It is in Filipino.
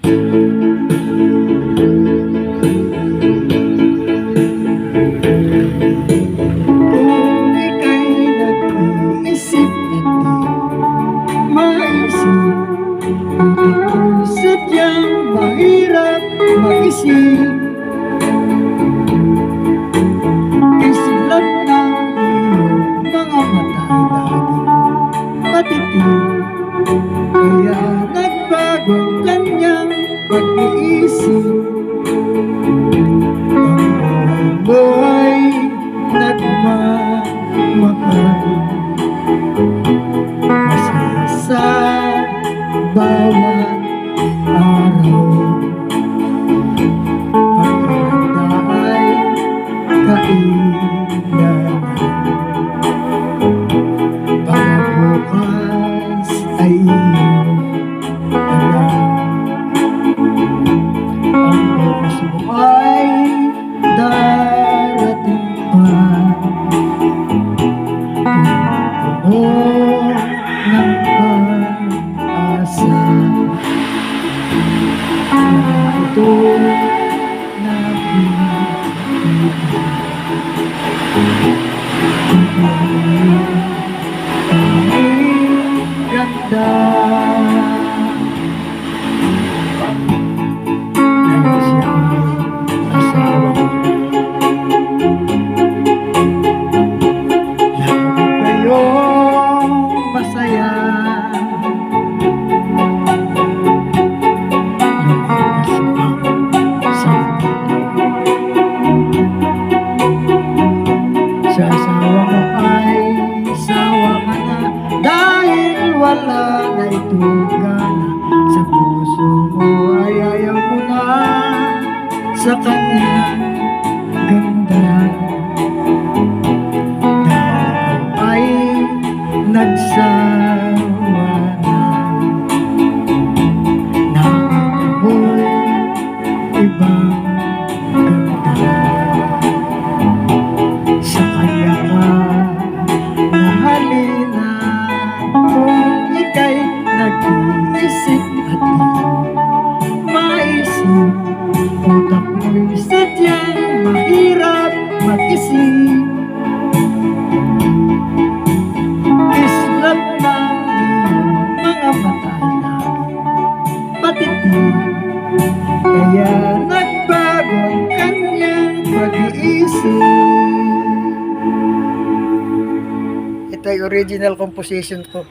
Kung ika'y nag-iisip at di maisip, utak ko'y sadyang mahirap mag-isip. Kislap ng iyong mga mata'y laging matitig, kaya nagbago ang kanyang pag-iisip. Ang buhay nagmamahal, masaya sa bawat araw. Pag-iranda ay kailangan, baka bukas ay iyong alam. Ang bukas mo ay darating pa, puno ng pag-asa. Kaya ito nakikita, ang ganda. Dahil siya ang asawa ko, lagi kayong masaya. Lumipas ang sandali, sa asawa mo ay sawa ka na, dahil wala na itong gana. Sa puso mo ay ayaw mo na sa kanyang ganda. Dahil ikaw ay nagsawa na, nakita mo'y ibang ganda. Sa kanya ka nahalina, kung ika'y nag-iisip at di maisip, utak mo'y sadyang mahirap mag-isip. Kislap ng iyong mga mata'y laging matitig, kaya nagbago ang kanyang pag-iisip. Ito ay original composition ko.